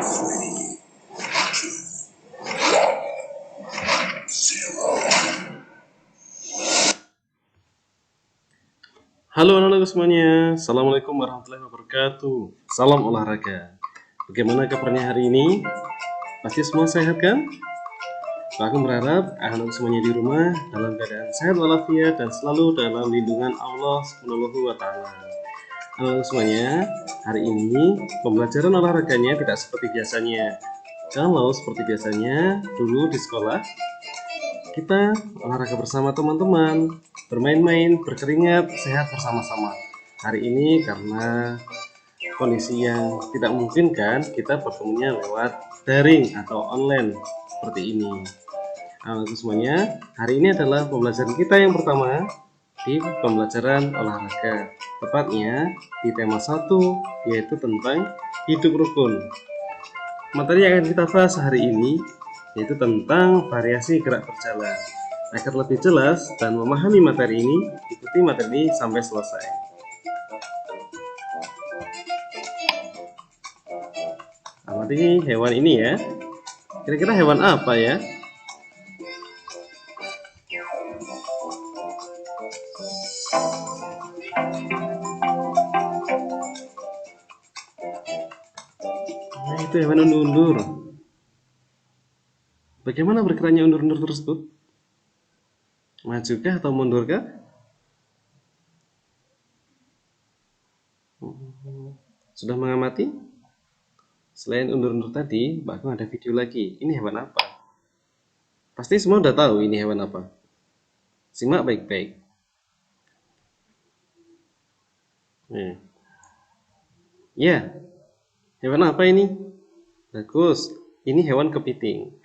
Halo anak-anak semuanya, Assalamualaikum warahmatullahi wabarakatuh. Salam olahraga. Bagaimana kabarnya hari ini? Pasti semua sehat kan? Aku berharap anak-anak semuanya di rumah dalam keadaan sehat walafiat dan selalu dalam lindungan Allah Subhanahu wa Ta'ala. Anak-anak semuanya, hari ini pembelajaran olahraganya tidak seperti biasanya. Kalau seperti biasanya dulu di sekolah, kita olahraga bersama teman-teman, bermain-main, berkeringat, sehat bersama-sama. Hari ini karena kondisi yang tidak memungkinkan, kita bertemunya lewat daring atau online seperti ini. Anak-anak semuanya, hari ini adalah pembelajaran kita yang pertama di pembelajaran olahraga. Tepatnya di tema 1, yaitu tentang hidup rukun. Materi yang akan kita bahas hari ini yaitu tentang variasi gerak berjalan. Agar lebih jelas dan memahami materi ini, ikuti materi ini sampai selesai. Amati hewan ini ya. Kira-kira hewan apa ya? Nah, itu hewan undur-undur. Bagaimana bergeraknya undur-undur tersebut? Majukah atau mundurkah? Sudah mengamati? Selain undur-undur tadi, Mbak Agung ada video lagi. Ini hewan apa? Pasti semua udah tahu ini hewan apa. Simak baik-baik. Ya, hewan apa ini? Bagus, ini hewan kepiting.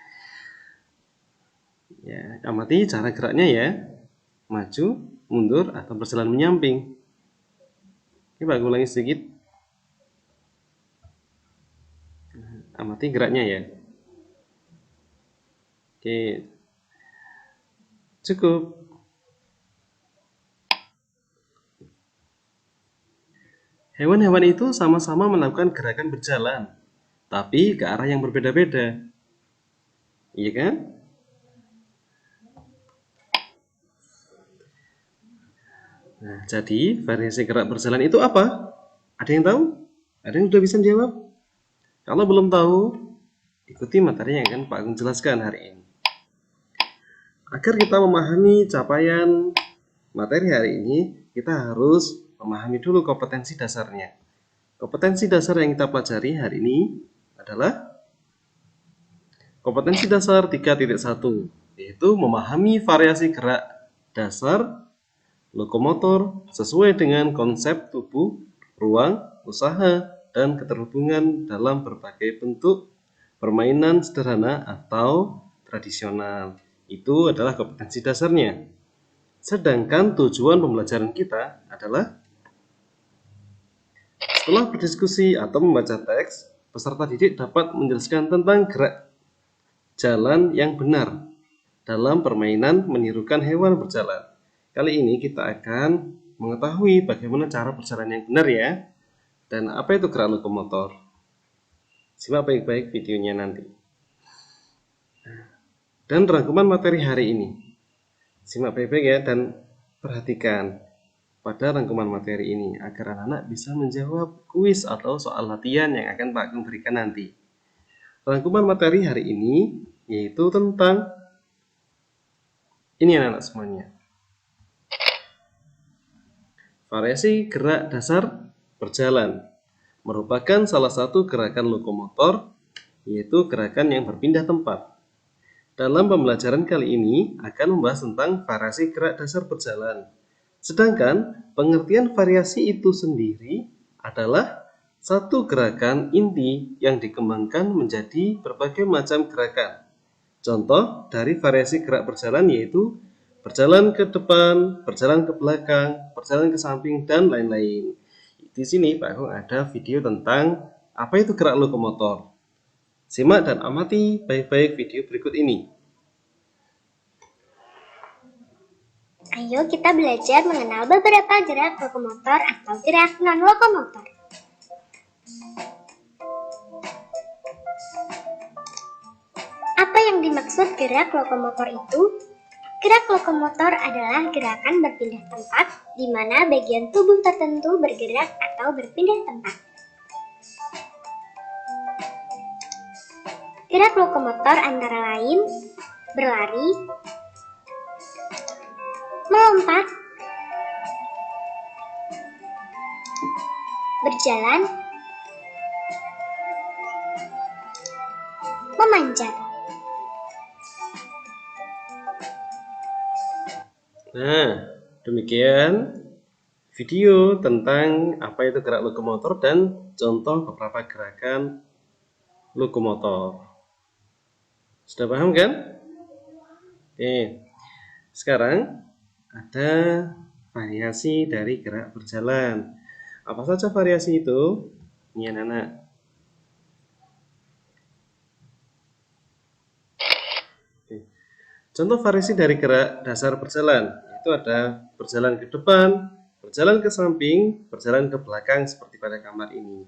Ya, amati cara geraknya ya. Maju, mundur, atau berjalan menyamping. Coba aku ulangi sedikit. Amati geraknya ya. Oke. Cukup. Hewan-hewan itu sama-sama melakukan gerakan berjalan, tapi ke arah yang berbeda-beda. Iya kan? Nah, jadi variasi gerak berjalan itu apa? Ada yang tahu? Ada yang sudah bisa jawab? Kalau belum tahu, ikuti materi yang akan Pak Agung jelaskan hari ini. Agar kita memahami capaian materi hari ini, kita harus memahami dulu kompetensi dasarnya. Kompetensi dasar yang kita pelajari hari ini adalah kompetensi dasar 3.1, yaitu memahami variasi gerak dasar lokomotor sesuai dengan konsep tubuh, ruang, usaha, dan keterhubungan dalam berbagai bentuk permainan sederhana atau tradisional. Itu adalah kompetensi dasarnya. Sedangkan tujuan pembelajaran kita adalah setelah berdiskusi atau membaca teks, peserta didik dapat menjelaskan tentang gerak jalan yang benar dalam permainan menirukan hewan berjalan. Kali ini kita akan mengetahui bagaimana cara berjalan yang benar ya, dan apa itu gerak lokomotor. Simak baik-baik videonya nanti. Dan rangkuman materi hari ini. Simak baik-baik ya, dan perhatikan pada rangkuman materi ini agar anak-anak bisa menjawab kuis atau soal latihan yang akan Pak Agung berikan nanti. Rangkuman materi hari ini yaitu tentang ini anak-anak semuanya. Variasi gerak dasar berjalan merupakan salah satu gerakan lokomotor, yaitu gerakan yang berpindah tempat. Dalam pembelajaran kali ini akan membahas tentang variasi gerak dasar berjalan. Sedangkan pengertian variasi itu sendiri adalah satu gerakan inti yang dikembangkan menjadi berbagai macam gerakan. Contoh dari variasi gerak berjalan yaitu berjalan ke depan, berjalan ke belakang, berjalan ke samping, dan lain-lain. Di sini Pak Agung ada video tentang apa itu gerak lokomotor. Simak dan amati baik-baik video berikut ini. Ayo kita belajar mengenal beberapa gerak lokomotor atau gerak non-lokomotor. Apa yang dimaksud gerak lokomotor itu? Gerak lokomotor adalah gerakan berpindah tempat, di mana bagian tubuh tertentu bergerak atau berpindah tempat. Gerak lokomotor antara lain berlari, melompat, berjalan, memanjat. Nah, demikian video tentang apa itu gerak lokomotor dan contoh beberapa gerakan lokomotor. Sudah paham kan? Oke, sekarang ada variasi dari gerak berjalan. Apa saja variasi itu? Ini anak-anak. Contoh variasi dari gerak dasar berjalan, itu ada berjalan ke depan, berjalan ke samping, berjalan ke belakang seperti pada gambar ini.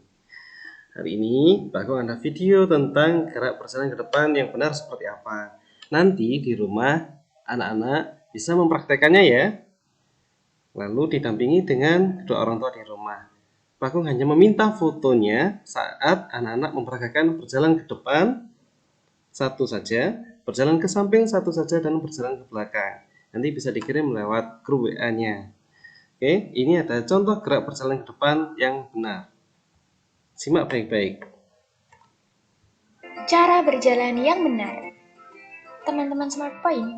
Hari ini Pak Agung ada video tentang gerak berjalan ke depan yang benar seperti apa. Nanti di rumah anak-anak bisa mempraktekannya ya. Lalu didampingi dengan kedua orang tua di rumah. Pak Agung hanya meminta fotonya saat anak-anak memperagakan berjalan ke depan satu saja, berjalan ke samping satu saja, dan berjalan ke belakang. Nanti bisa dikirim lewat grup WA-nya. Oke, ini ada contoh gerak berjalan ke depan yang benar. Simak baik-baik. Cara berjalan yang benar. Teman-teman Smart Point,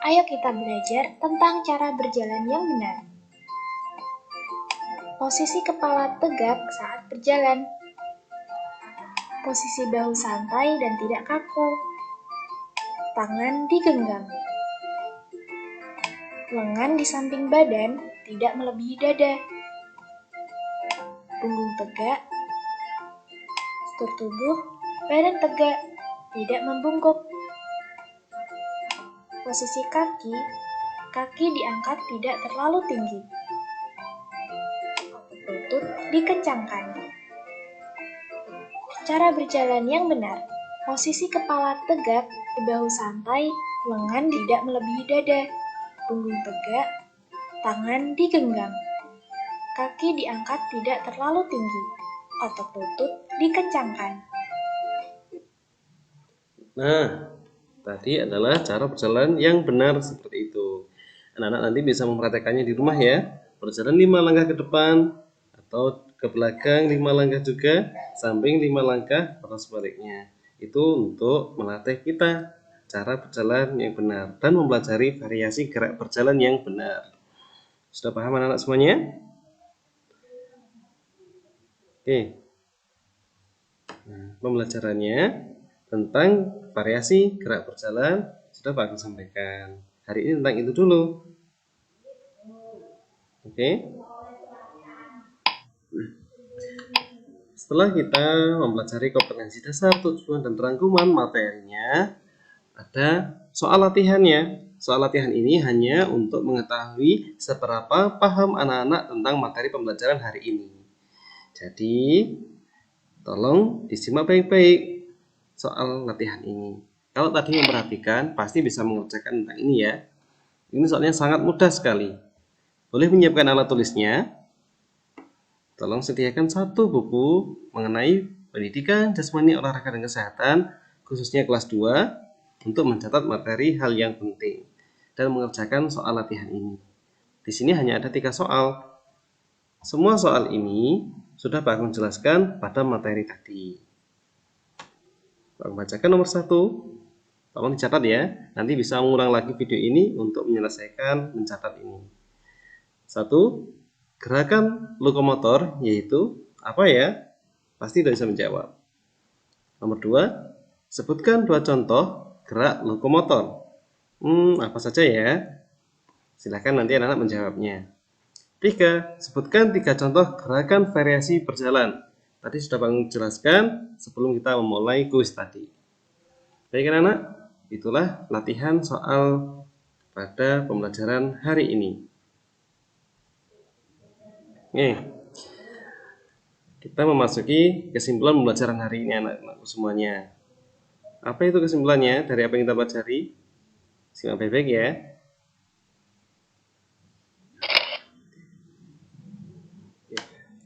ayo kita belajar tentang cara berjalan yang benar. Posisi kepala tegak saat berjalan. Posisi bahu santai dan tidak kaku. Tangan digenggam. Lengan di samping badan, tidak melebihi dada. Punggung tegak. Struktur tubuh, badan tegak, tidak membungkuk. Posisi kaki, kaki diangkat tidak terlalu tinggi. Lutut dikencangkan. Cara berjalan yang benar. Posisi kepala tegak, bahu santai, lengan tidak melebihi dada, punggung tegak, tangan digenggam. Kaki diangkat tidak terlalu tinggi, otot lutut dikencangkan. Nah, tadi adalah cara berjalan yang benar seperti itu. Anak-anak nanti bisa mempraktekannya di rumah ya. Berjalan 5 langkah ke depan atau ke belakang 5 langkah juga, samping 5 langkah atau sebaliknya. Itu untuk melatih kita cara berjalan yang benar dan mempelajari variasi gerak berjalan yang benar. Sudah paham anak-anak semuanya? Oke. Nah, pembelajarannya tentang variasi gerak berjalan sudah Pak Agus sampaikan. Hari ini tentang itu dulu. Oke. Setelah kita mempelajari kompetensi dasar, tujuan, dan rangkuman materinya, ada soal latihannya. Soal latihan ini hanya untuk mengetahui seberapa paham anak-anak tentang materi pembelajaran hari ini. Jadi, tolong disimak baik-baik soal latihan ini. Kalau tadi memperhatikan, pasti bisa mengerjakan tentang ini ya. Ini soalnya sangat mudah sekali. Boleh menyiapkan alat tulisnya. Tolong sediakan satu buku mengenai pendidikan, jasmani, olahraga, dan kesehatan, khususnya kelas 2, untuk mencatat materi hal yang penting dan mengerjakan soal latihan ini. Di sini hanya ada 3 soal. Semua soal ini sudah Pak Agung jelaskan pada materi tadi. Pak Agung bacakan nomor 1. Tolong dicatat ya. Nanti bisa mengulang lagi video ini untuk menyelesaikan mencatat ini. 1. Gerakan lokomotor yaitu apa ya? Pasti sudah bisa menjawab. Nomor 2. Sebutkan 2 contoh gerak lokomotor. Apa saja ya? Silakan nanti anak-anak menjawabnya. 3. Sebutkan 3 contoh gerakan variasi berjalan. Tadi sudah Bang jelaskan sebelum kita memulai kuis tadi. Baik anak-anak, itulah latihan soal pada pembelajaran hari ini. Kita memasuki kesimpulan pembelajaran hari ini anak-anakku semuanya. Apa itu kesimpulannya dari apa yang kita pelajari? Simak baik-baik ya.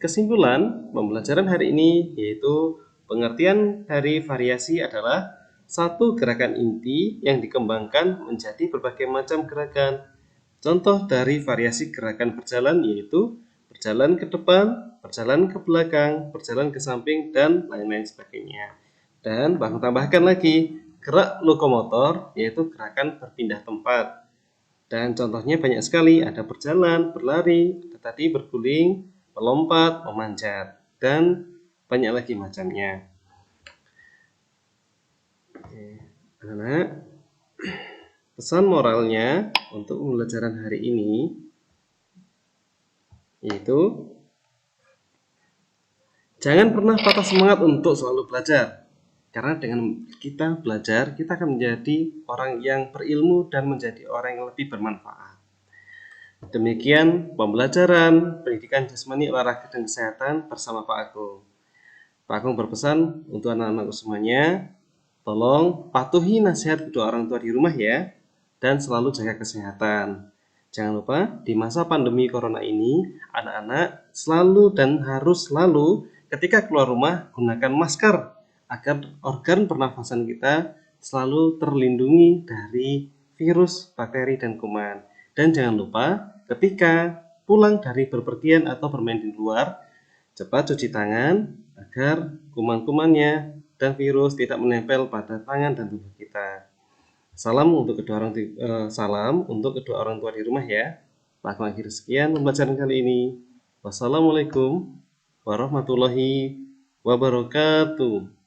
Kesimpulan pembelajaran hari ini yaitu pengertian dari variasi adalah satu gerakan inti yang dikembangkan menjadi berbagai macam gerakan. Contoh dari variasi gerakan berjalan yaitu berjalan ke depan, berjalan ke belakang, berjalan ke samping, dan lain-lain sebagainya. Dan bahkan tambahkan lagi gerak lokomotor yaitu gerakan berpindah tempat. Dan contohnya banyak sekali, ada berjalan, berlari, tadi berguling, melompat, memanjat, dan banyak lagi macamnya. Oke, anak-anak, pesan moralnya untuk pembelajaran hari ini yaitu jangan pernah patah semangat untuk selalu belajar. Karena dengan kita belajar, kita akan menjadi orang yang berilmu dan menjadi orang yang lebih bermanfaat. Demikian pembelajaran pendidikan jasmani, olahraga, dan kesehatan bersama Pak Agung. Pak Agung berpesan untuk anak-anakku semuanya, tolong patuhi nasihat kedua orang tua di rumah ya, dan selalu jaga kesehatan. Jangan lupa, di masa pandemi corona ini, anak-anak selalu dan harus selalu ketika keluar rumah gunakan masker agar organ pernafasan kita selalu terlindungi dari virus, bakteri, dan kuman. Dan jangan lupa, ketika pulang dari bepergian atau bermain di luar, cepat cuci tangan agar kuman-kumannya dan virus tidak menempel pada tangan dan tubuh kita. Salam untuk kedua orang tua di rumah ya. Aku akhir sekian pembelajaran kali ini. Wassalamualaikum warahmatullahi wabarakatuh.